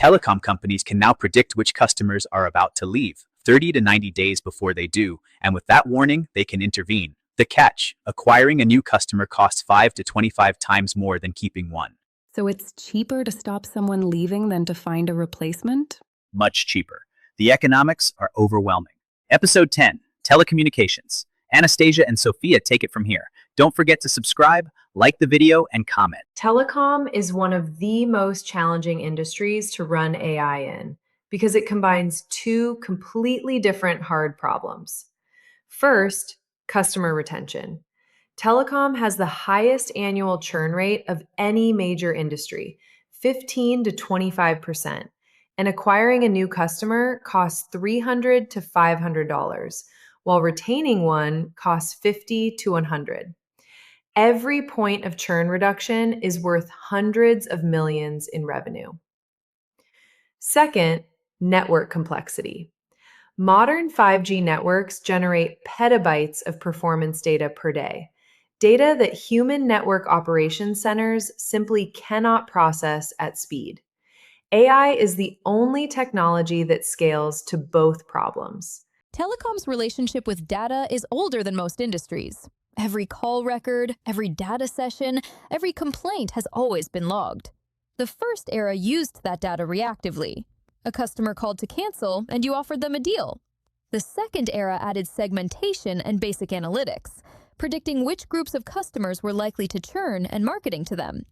Telecom companies can now predict which customers are about to leave 30 to 90 days before they do, and with that warning, they can intervene. The catch: acquiring a new customer costs 5 to 25 times more than keeping one. So it's cheaper to stop someone leaving than to find a replacement? Much cheaper. The economics are overwhelming. Episode 10, Telecommunications. Anastasia and Sophia take it from here. Don't forget to subscribe, like the video, and comment. Telecom is one of the most challenging industries to run AI in because it combines two completely different hard problems. First, customer retention. Telecom has the highest annual churn rate of any major industry, 15 to 25%, and acquiring a new customer costs $300 to $500, while retaining one costs $50 to $100. Every point of churn reduction is worth hundreds of millions in revenue. Second, network complexity. Modern 5G networks generate petabytes of performance data per day, data that human network operations centers simply cannot process at speed. AI is the only technology that scales to both problems. Telecom's relationship with data is older than most industries. Every call record, every data session, every complaint has always been logged. The first era used that data reactively. A customer called to cancel, and you offered them a deal. The second era added segmentation and basic analytics, predicting which groups of customers were likely to churn and marketing to them.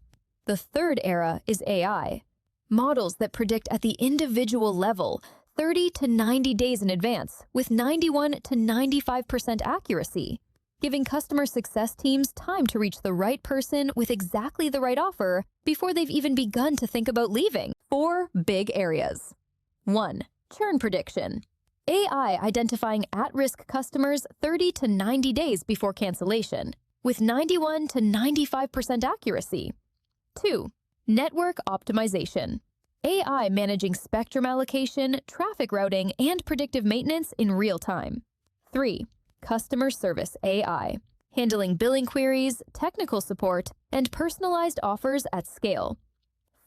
The third era is AI. Models that predict at the individual level 30 to 90 days in advance with 91 to 95% accuracy, giving customer success teams time to reach the right person with exactly the right offer before they've even begun to think about leaving. 4 big areas. 1. Churn prediction. AI identifying at-risk customers 30 to 90 days before cancellation with 91 to 95% accuracy. 2. Network optimization. AI managing spectrum allocation, traffic routing, and predictive maintenance in real time. 3. Customer service AI, handling billing queries, technical support, and personalized offers at scale.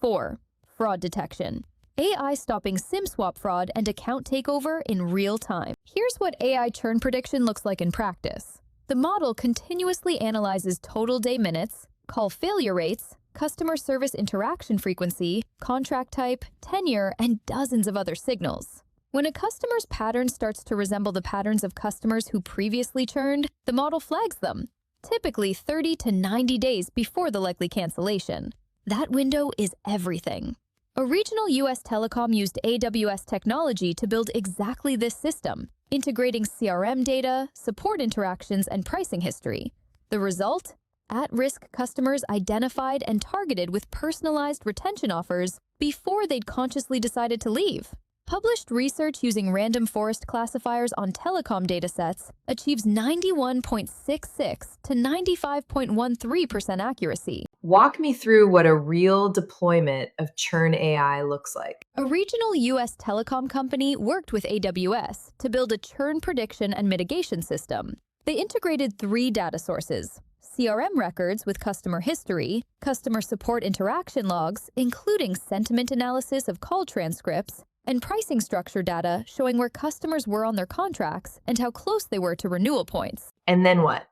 4. Fraud detection. AI stopping SIM swap fraud and account takeover in real time. Here's what AI churn prediction looks like in practice. The model continuously analyzes total day minutes, call failure rates, customer service interaction frequency, contract type, tenure, and dozens of other signals. When a customer's pattern starts to resemble the patterns of customers who previously churned, the model flags them, typically 30 to 90 days before the likely cancellation. That window is everything. A regional U.S. telecom used AWS technology to build exactly this system, integrating CRM data, support interactions, and pricing history. The result? At-risk customers identified and targeted with personalized retention offers before they'd consciously decided to leave. Published research using random forest classifiers on telecom datasets achieves 91.66 to 95.13% accuracy. Walk me through what a real deployment of Churn AI looks like. A regional U.S. telecom company worked with AWS to build a churn prediction and mitigation system. They integrated 3 data sources: CRM records with customer history, customer support interaction logs, including sentiment analysis of call transcripts, and pricing structure data showing where customers were on their contracts and how close they were to renewal points. And then what?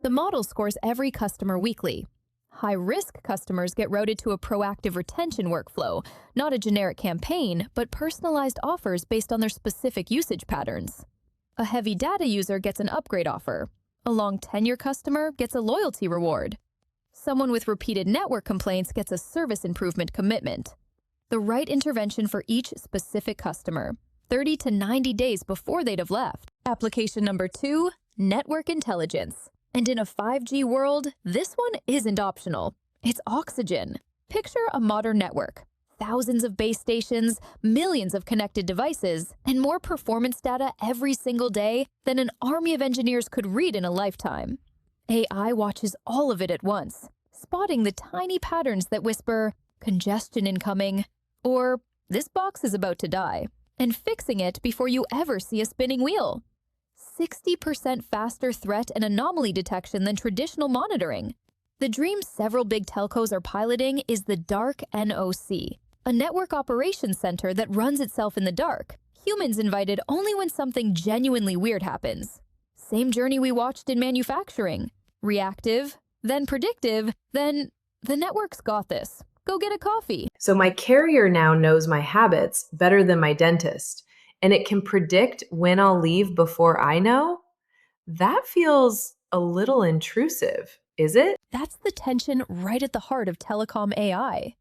The model scores every customer weekly. High-risk customers get routed to a proactive retention workflow, not a generic campaign, but personalized offers based on their specific usage patterns. A heavy data user gets an upgrade offer. A long tenure customer gets a loyalty reward. Someone with repeated network complaints gets a service improvement commitment. The right intervention for each specific customer, 30 to 90 days before they'd have left. Application number 2, network intelligence. And in a 5G world, this one isn't optional. It's oxygen. Picture a modern network. Thousands of base stations, millions of connected devices, and more performance data every single day than an army of engineers could read in a lifetime. AI watches all of it at once, spotting the tiny patterns that whisper, "Congestion incoming," or "This box is about to die," and fixing it before you ever see a spinning wheel. 60% faster threat and anomaly detection than traditional monitoring. The dream several big telcos are piloting is the Dark NOC, A network operations center that runs itself in the dark. Humans invited only when something genuinely weird happens. Same journey we watched in manufacturing. Reactive, then predictive, then the network's got this. Go get a coffee. So my carrier now knows my habits better than my dentist, and it can predict when I'll leave before I know? That feels a little intrusive, is it? That's the tension right at the heart of telecom AI.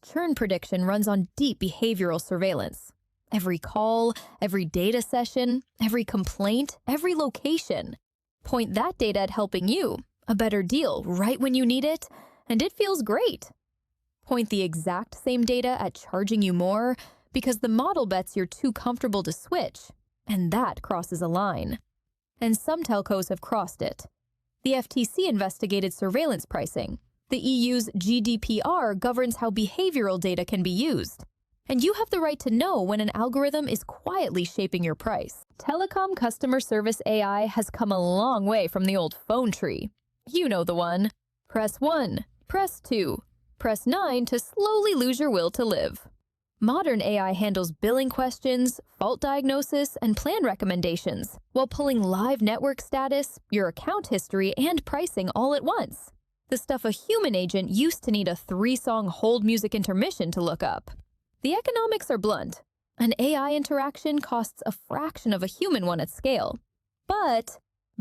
Churn prediction runs on deep behavioral surveillance. Every call, every data session, every complaint, every location. Point that data at helping you, a better deal right when you need it, and it feels great. Point the exact same data at charging you more because the model bets you're too comfortable to switch, and that crosses a line. And some telcos have crossed it. The FTC investigated surveillance pricing. The EU's GDPR governs how behavioral data can be used. And you have the right to know when an algorithm is quietly shaping your price. Telecom customer service AI has come a long way from the old phone tree. You know the one. Press 1, press 2, press 9 to slowly lose your will to live. Modern AI handles billing questions, fault diagnosis, and plan recommendations, while pulling live network status, your account history, and pricing all at once. The stuff a human agent used to need a 3-song hold music intermission to look up. The economics are blunt. An AI interaction costs a fraction of a human one at scale. But,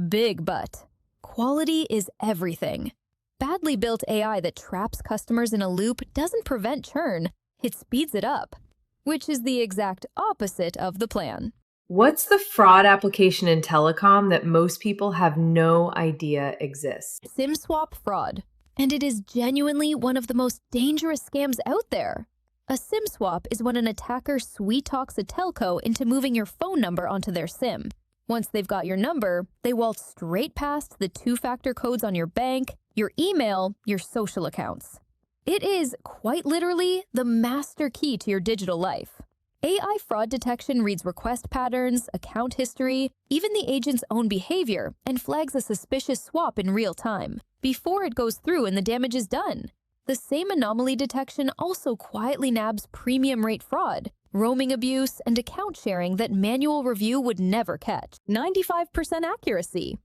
big but, quality is everything. Badly built AI that traps customers in a loop doesn't prevent churn, it speeds it up, which is the exact opposite of the plan. What's the fraud application in telecom that most people have no idea exists? SIM swap fraud. And it is genuinely one of the most dangerous scams out there. A SIM swap is when an attacker sweet-talks a telco into moving your phone number onto their SIM. Once they've got your number, they waltz straight past the 2-factor codes on your bank, your email, your social accounts. It is, quite literally, the master key to your digital life. AI fraud detection reads request patterns, account history, even the agent's own behavior, and flags a suspicious swap in real time, before it goes through and the damage is done. The same anomaly detection also quietly nabs premium rate fraud, roaming abuse, and account sharing that manual review would never catch. 95% accuracy.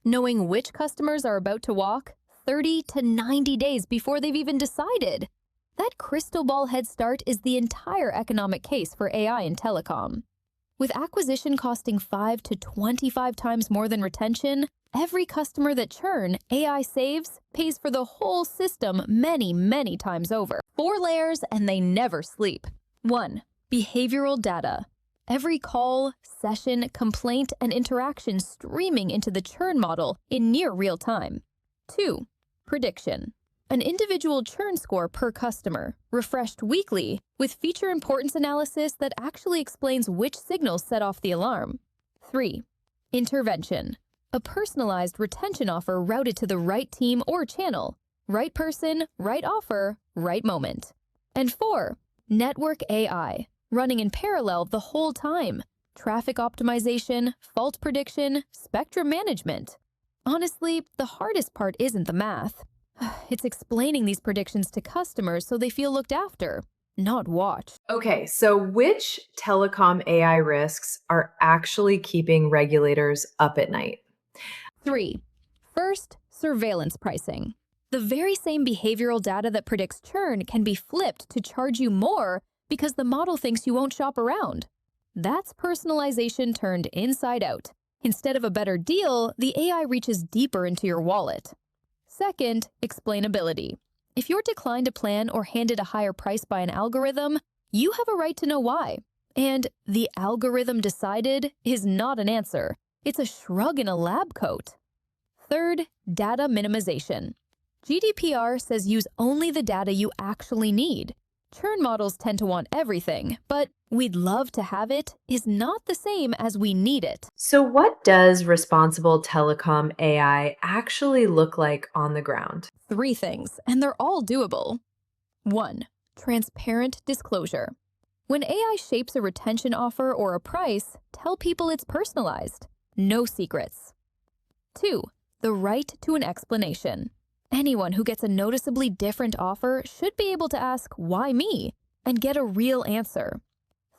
Knowing which customers are about to walk 30 to 90 days before they've even decided. That crystal ball head start is the entire economic case for AI in telecom. With acquisition costing 5 to 25 times more than retention, every customer that churn AI saves pays for the whole system many, many times over. 4 layers and they never sleep. 1. Behavioral data. Every call, session, complaint, and interaction streaming into the churn model in near real time. 2. Prediction. An individual churn score per customer, refreshed weekly, with feature importance analysis that actually explains which signals set off the alarm. 3. Intervention. A personalized retention offer routed to the right team or channel. Right person, right offer, right moment. And 4. Network AI. Running in parallel the whole time. Traffic optimization, fault prediction, spectrum management. Honestly, the hardest part isn't the math. It's explaining these predictions to customers so they feel looked after, not watched. Okay, so which telecom AI risks are actually keeping regulators up at night? 3. First, surveillance pricing. The very same behavioral data that predicts churn can be flipped to charge you more because the model thinks you won't shop around. That's personalization turned inside out. Instead of a better deal, the AI reaches deeper into your wallet. Second, explainability. If you're declined a plan or handed a higher price by an algorithm, you have a right to know why. And the algorithm decided is not an answer. It's a shrug in a lab coat. Third, data minimization. GDPR says use only the data you actually need. Churn models tend to want everything, but we'd love to have it is not the same as we need it. So what does responsible telecom AI actually look like on the ground? 3 things, and they're all doable. 1. Transparent disclosure. When AI shapes a retention offer or a price, tell people it's personalized. No secrets. 2. The right to an explanation. Anyone who gets a noticeably different offer should be able to ask, why me? and get a real answer.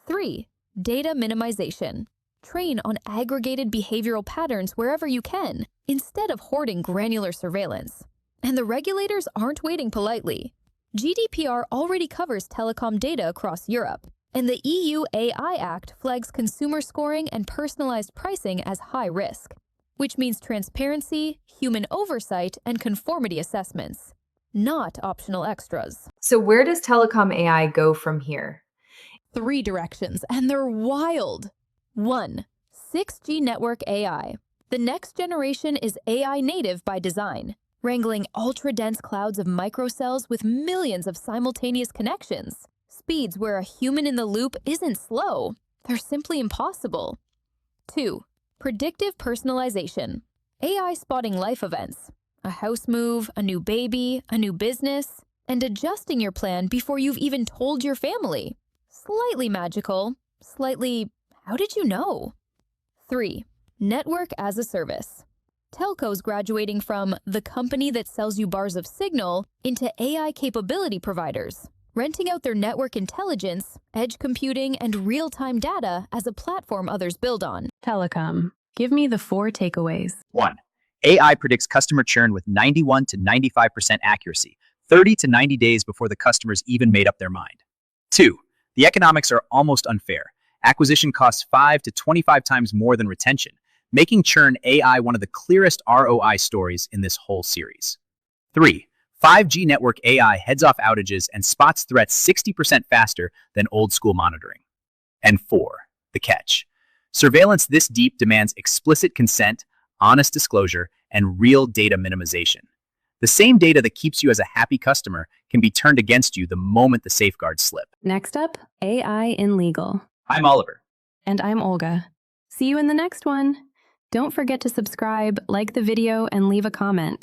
3. Data minimization. Train on aggregated behavioral patterns wherever you can, instead of hoarding granular surveillance. And the regulators aren't waiting politely. GDPR already covers telecom data across Europe, and the EU AI Act flags consumer scoring and personalized pricing as high risk, which means transparency, human oversight, and conformity assessments, not optional extras. So where does telecom AI go from here? 3 directions, and they're wild. 1. 6G network AI. The next generation is AI native by design, wrangling ultra-dense clouds of microcells with millions of simultaneous connections. Speeds where a human in the loop isn't slow. They're simply impossible. 2. Predictive personalization. AI spotting life events. A house move, a new baby, a new business, and adjusting your plan before you've even told your family. Slightly magical, slightly, how did you know? 3. Network as a service. Telcos graduating from the company that sells you bars of signal into AI capability providers, renting out their network intelligence, edge computing, and real-time data as a platform others build on. Telecom. Give me the 4 takeaways. 1. AI predicts customer churn with 91 to 95% accuracy, 30 to 90 days before the customers even made up their mind. 2. The economics are almost unfair. Acquisition costs 5 to 25 times more than retention, making churn AI one of the clearest ROI stories in this whole series. 3. 5G network AI heads off outages and spots threats 60% faster than old-school monitoring. And 4. The catch. Surveillance this deep demands explicit consent, honest disclosure, and real data minimization. The same data that keeps you as a happy customer can be turned against you the moment the safeguards slip. Next up, AI in legal. I'm Oliver. And I'm Olga. See you in the next one. Don't forget to subscribe, like the video, and leave a comment.